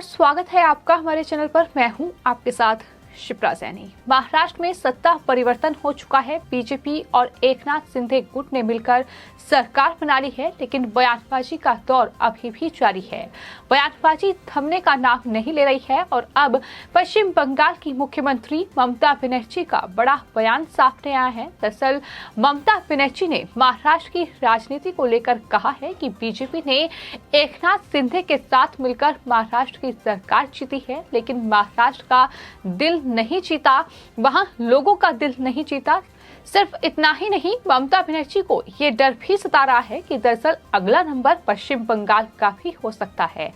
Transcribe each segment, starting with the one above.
स्वागत है आपका हमारे चैनल पर। मैं हूं आपके साथ शिप्रा सैनी। महाराष्ट्र में सत्ता परिवर्तन हो चुका है। बीजेपी और एकनाथ शिंदे गुट ने मिलकर सरकार बना ली है, लेकिन बयानबाजी का दौर अभी भी जारी है। बयानबाजी थमने का नाम नहीं ले रही है और अब पश्चिम बंगाल की मुख्यमंत्री ममता बनर्जी का बड़ा बयान सामने आया है। दरअसल ममता बनर्जी ने महाराष्ट्र की राजनीति को लेकर कहा है कि बीजेपी ने एकनाथ शिंदे के साथ मिलकर महाराष्ट्र की सरकार जीती है, लेकिन महाराष्ट्र का दिल नहीं जीता, वहां लोगों का दिल नहीं जीता। सिर्फ इतना ही नहीं, ममता बनर्जी को ये डर भी सता रहा है कि दरअसल अगला नंबर पश्चिम बंगाल का भी हो सकता है।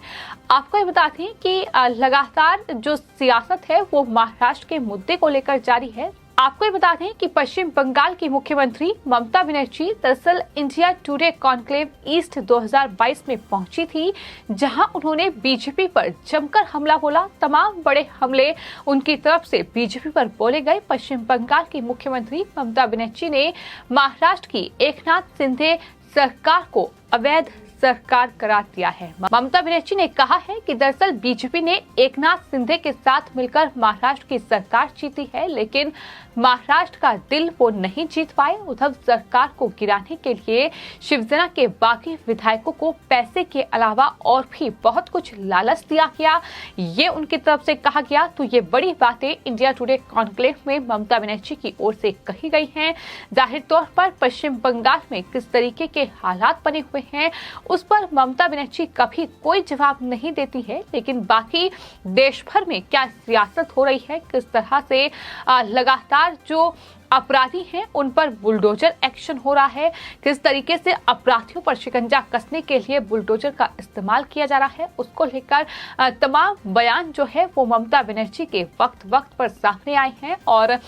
आपको ये बता दें कि लगातार जो सियासत है वो महाराष्ट्र के मुद्दे को लेकर जारी है। आपको ये बता दें कि पश्चिम बंगाल की मुख्यमंत्री ममता बनर्जी दरअसल इंडिया टुडे कॉन्क्लेव ईस्ट 2022 में पहुंची थी, जहां उन्होंने बीजेपी पर जमकर हमला बोला। तमाम बड़े हमले उनकी तरफ से बीजेपी पर बोले गए। पश्चिम बंगाल की मुख्यमंत्री ममता बनर्जी ने महाराष्ट्र की एकनाथ शिंदे सरकार को अवैध सरकार करार दिया है। ममता बनर्जी ने कहा है कि दरअसल बीजेपी ने एकनाथ शिंदे के साथ मिलकर महाराष्ट्र की सरकार जीती है, लेकिन महाराष्ट्र का दिल वो नहीं जीत पाए। उद्धव सरकार को गिराने के लिए शिवसेना के बाकी विधायकों को पैसे के अलावा और भी बहुत कुछ लालच दिया गया, ये उनकी तरफ से कहा गया। तो ये बड़ी बातें इंडिया टुडे कॉन्क्लेव में ममता बनर्जी की ओर से कही गई हैं। जाहिर तौर पर पश्चिम बंगाल में किस तरीके के हालात बने हुए हैं उस पर ममता बनर्जी कभी कोई जवाब नहीं देती है, लेकिन बाकी देश भर में क्या सियासत हो रही है, किस तरह से लगातार जो अपराधी हैं उन पर बुलडोजर एक्शन हो रहा है, किस तरीके से अपराधियों पर शिकंजा कसने के लिए बुलडोजर का इस्तेमाल किया जा रहा है, उसको लेकर तमाम बयान जो है वो ममता बनर्जी के वक्त वक्त पर सामने आए हैं। और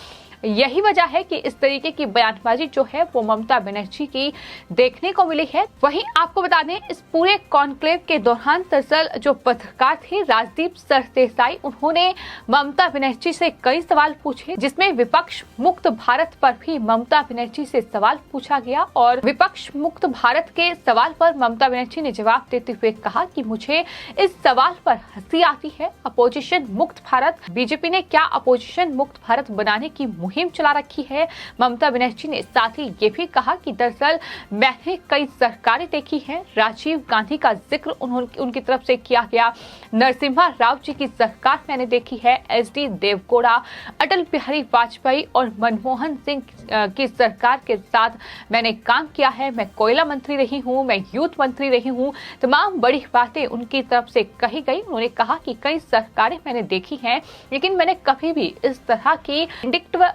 यही वजह है कि इस तरीके की बयानबाजी जो है वो ममता बनर्जी की देखने को मिली है। वहीं आपको बता दें, इस पूरे कॉन्क्लेव के दौरान दरअसल जो पत्रकार थे राजदीप सरदेसाई, उन्होंने ममता बनर्जी से कई सवाल पूछे, जिसमें विपक्ष मुक्त भारत पर भी ममता बनर्जी से सवाल पूछा गया। और विपक्ष मुक्त भारत के सवाल पर ममता बनर्जी ने जवाब देते हुए कहा कि मुझे इस सवाल पर हंसी आती है। अपोजिशन मुक्त भारत, बीजेपी ने क्या अपोजिशन मुक्त भारत बनाने की मुहिम चला रखी है? ममता बनर्जी ने साथ ही ये भी कहा कि दरअसल मैंने कई सरकारें देखी हैं। राजीव गांधी का जिक्र उनकी तरफ से किया गया। नरसिम्हा राव जी की सरकार मैंने देखी है। एचडी देवगौड़ा, अटल बिहारी वाजपेयी और मनमोहन सिंह की सरकार के साथ मैंने काम किया है। मैं कोयला मंत्री रही हूँ, मैं यूथ मंत्री रही हूँ। तमाम बड़ी बातें उनकी तरफ से कही गई। उन्होंने कहा कि कई सरकारें मैंने देखी हैं, लेकिन मैंने कभी भी इस तरह की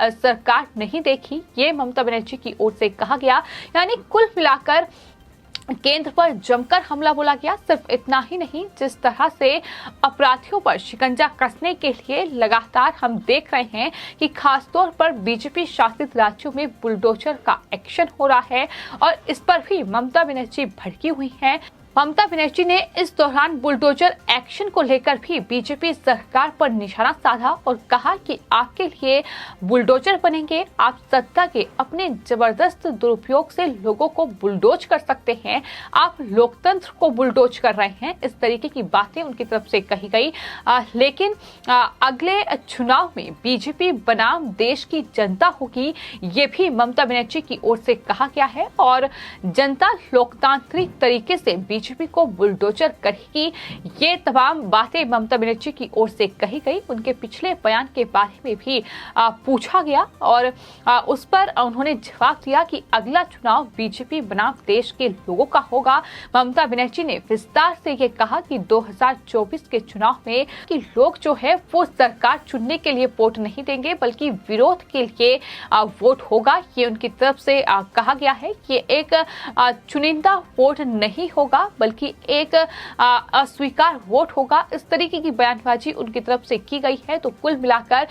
सरकार नहीं देखी, ये ममता बनर्जी की ओर से कहा गया। यानी कुल मिलाकर केंद्र पर जमकर हमला बोला गया। सिर्फ इतना ही नहीं, जिस तरह से अपराधियों पर शिकंजा कसने के लिए लगातार हम देख रहे हैं कि खासतौर पर बीजेपी शासित राज्यों में बुलडोजर का एक्शन हो रहा है, और इस पर भी ममता बनर्जी भड़की हुई हैं। ममता बनर्जी ने इस दौरान बुलडोजर एक्शन को लेकर भी बीजेपी सरकार पर निशाना साधा और कहा कि आपके लिए बुलडोजर बनेंगे। आप सत्ता के अपने जबरदस्त दुरुपयोग से लोगों को बुलडोज कर सकते हैं, आप लोकतंत्र को बुलडोज कर रहे हैं। इस तरीके की बातें उनकी तरफ से कही गई। लेकिन अगले चुनाव में बीजेपी बनाम देश की जनता होगी, ये भी ममता बनर्जी की ओर से कहा गया है। और जनता लोकतांत्रिक तरीके से बीजेपी को बुलडोजर करेगी, ये तमाम बातें ममता बनर्जी की ओर से कही गई। उनके पिछले बयान के बारे में भी पूछा गया और उस पर उन्होंने जवाब दिया कि अगला चुनाव बीजेपी बनाम देश के लोगों का होगा। ममता बनर्जी ने विस्तार से ये कहा कि 2024 के चुनाव में कि लोग जो है वो सरकार चुनने के लिए वोट नहीं देंगे, बल्कि विरोध के लिए वोट होगा। ये उनकी तरफ से कहा गया है कि एक चुनिंदा वोट नहीं होगा, बल्कि एक अस्वीकार वोट होगा। इस तरीके की बयानबाजी उनकी तरफ से की गई है। तो कुल मिलाकर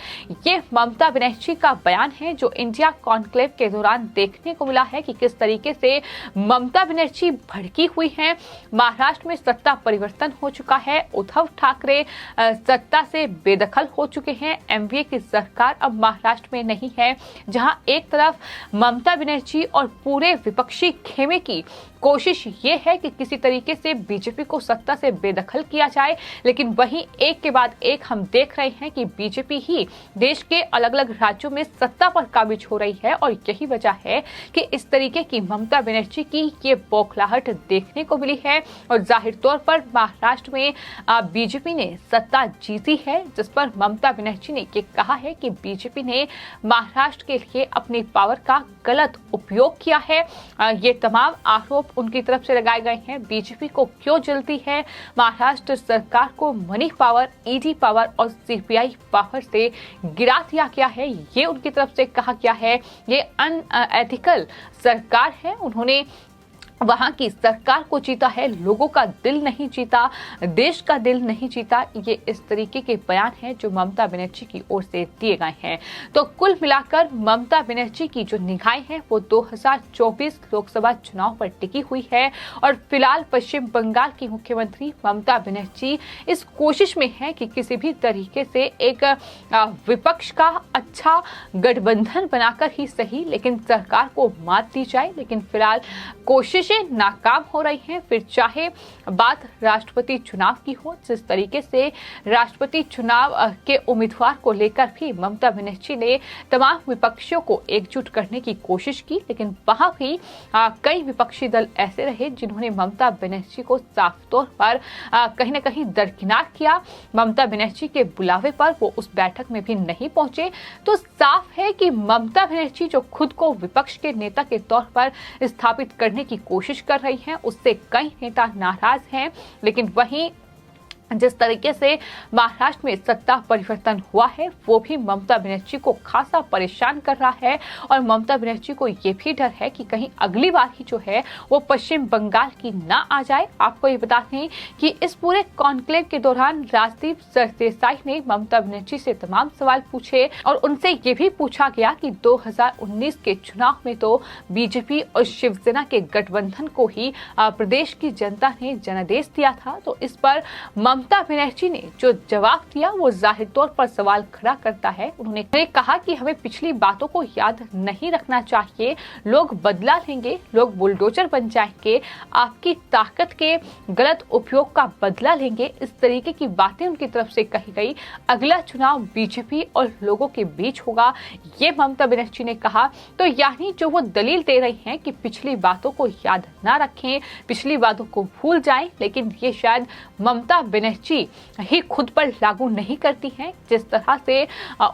ये ममता बनर्जी का बयान है जो इंडिया कॉन्क्लेव के दौरान देखने को मिला है कि किस तरीके से ममता बनर्जी भड़की हुई हैं। महाराष्ट्र में सत्ता परिवर्तन हो चुका है। उद्धव ठाकरे सत्ता से बेदखल हो चुके हैं। एमवीए की सरकार अब महाराष्ट्र में नहीं है, जहां एक तरफ ममता बनर्जी और पूरे विपक्षी खेमे की कोशिश ये है कि किसी तरीके से बीजेपी को सत्ता से बेदखल किया जाए, लेकिन वहीं एक के बाद एक हम देख रहे हैं कि बीजेपी ही देश के अलग अलग राज्यों में सत्ता पर काबिज हो रही है। और यही वजह है कि इस तरीके की ममता बनर्जी की ये बौखलाहट देखने को मिली है। और जाहिर तौर पर महाराष्ट्र में बीजेपी ने सत्ता जीती है, जिस पर ममता बनर्जी ने ये कहा है कि बीजेपी ने महाराष्ट्र के लिए अपनी पावर का गलत उपयोग किया है। ये तमाम आरोप उनकी तरफ से लगाए गए हैं। बीजेपी को क्यों जलती है, महाराष्ट्र सरकार को मनी पावर, ईडी पावर और सीबीआई पावर से गिरा दिया गया है, ये उनकी तरफ से कहा गया है। ये अनएथिकल सरकार है, उन्होंने वहां की सरकार को जीता है, लोगों का दिल नहीं जीता, देश का दिल नहीं जीता। ये इस तरीके के बयान हैं जो ममता बनर्जी की ओर से दिए गए हैं। तो कुल मिलाकर ममता बनर्जी की जो निगाहें हैं वो 2024 लोकसभा चुनाव पर टिकी हुई है। और फिलहाल पश्चिम बंगाल की मुख्यमंत्री ममता बनर्जी इस कोशिश में है कि किसी भी तरीके से एक विपक्ष का अच्छा गठबंधन बनाकर ही सही, लेकिन सरकार को मात दी जाए। लेकिन फिलहाल कोशिश नाकाम हो रही हैं। फिर चाहे बात राष्ट्रपति चुनाव की हो, जिस तरीके से राष्ट्रपति चुनाव के उम्मीदवार को लेकर भी ममता बनर्जी ने तमाम विपक्षियों को एकजुट करने की कोशिश की, लेकिन वहां भी कई विपक्षी दल ऐसे रहे जिन्होंने ममता बनर्जी को साफ तौर पर कहीं न कहीं दरकिनार किया। ममता बनर्जी के बुलावे पर वो उस बैठक में भी नहीं पहुंचे। तो साफ है कि ममता बनर्जी जो खुद को विपक्ष के नेता के तौर पर स्थापित करने की कोशिश कर रही हैं, उससे कई नेता नाराज हैं। लेकिन वहीं जिस तरीके से महाराष्ट्र में सत्ता परिवर्तन हुआ है वो भी ममता बनर्जी को खासा परेशान कर रहा है। और ममता बनर्जी को ये भी डर है कि कहीं अगली बार ही जो है वो पश्चिम बंगाल की ना आ जाए। आपको ये बता दें कि इस पूरे कॉन्क्लेव के दौरान राजदीप सरदेसाई ने ममता बनर्जी से तमाम सवाल पूछे और उनसे ये भी पूछा गया कि 2019 के चुनाव में तो बीजेपी और शिवसेना के गठबंधन को ही प्रदेश की जनता ने जनादेश दिया था। तो इस पर ममता बनर्जी ने जो जवाब दिया वो जाहिर तौर पर सवाल खड़ा करता है। उन्होंने कहा कि हमें पिछली बातों को याद नहीं रखना चाहिए, लोग बदला लेंगे, लोग बुलडोजर बन जाएंगे, आपकी ताकत के गलत उपयोग का बदला लेंगे। इस तरीके की बातें उनकी तरफ से कही गई। अगला चुनाव बीजेपी और लोगों के बीच होगा, ये ममता बनर्जी ने कहा। तो यानी जो वो दलील दे रही हैं कि पिछली बातों को याद ना रखें, पिछली बातों को भूल जाएं, लेकिन ये शायद ममता बनर्जी ही खुद पर लागू नहीं करती हैं। जिस तरह से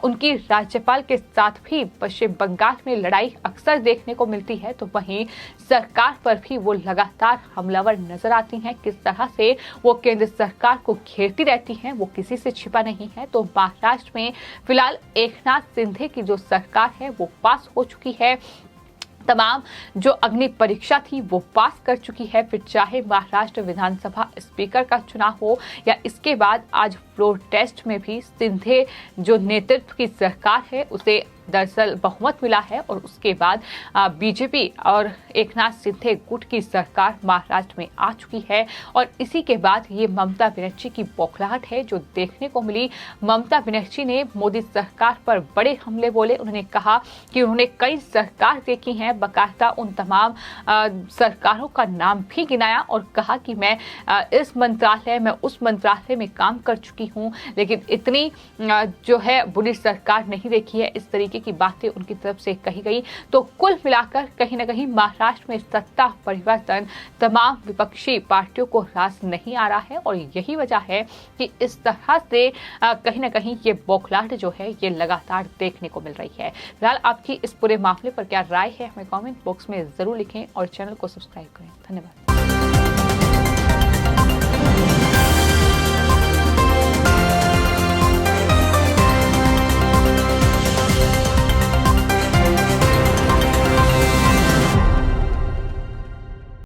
उनकी राज्यपाल के साथ भी पश्चिम बंगाल में लड़ाई अक्सर देखने को मिलती है, तो वहीं सरकार पर भी वो लगातार हमलावर नजर आती हैं। किस तरह से वो केंद्र सरकार को घेरती रहती हैं, वो किसी से छिपा नहीं है। तो महाराष्ट्र में फिलहाल एकनाथ शिंदे की जो सरकार है वो पास हो चुकी है, तमाम जो अग्नि परीक्षा थी वो पास कर चुकी है। फिर चाहे महाराष्ट्र विधानसभा स्पीकर का चुनाव हो या इसके बाद आज फ्लोर टेस्ट में भी शिंदे जो नेतृत्व की सरकार है उसे दरअसल बहुमत मिला है। और उसके बाद बीजेपी और एकनाथ शिंदे गुट की सरकार महाराष्ट्र में आ चुकी है। और इसी के बाद ये ममता बनर्जी की बौखलाहट है जो देखने को मिली। ममता बनर्जी ने मोदी सरकार पर बड़े हमले बोले। उन्होंने कहा कि उन्होंने कई सरकार देखी हैं, बकायदा उन तमाम सरकारों का नाम भी गिनाया और कहा कि मैं इस मंत्रालय में उस मंत्रालय में काम कर चुकी हूँ, लेकिन इतनी जो है बुरी सरकार नहीं देखी है। इस तरीके की बातें उनकी तरफ से कही गई। तो कुल मिलाकर कहीं न कहीं महाराष्ट्र में सत्ता परिवर्तन तमाम विपक्षी पार्टियों को रास नहीं आ रहा है। और यही वजह है कि इस तरह से कहीं न कहीं ये बौखलाहट जो है ये लगातार देखने को मिल रही है। फिलहाल आपकी इस पूरे मामले पर क्या राय है हमें कमेंट बॉक्स में जरूर लिखें और चैनल को सब्सक्राइब करें। धन्यवाद।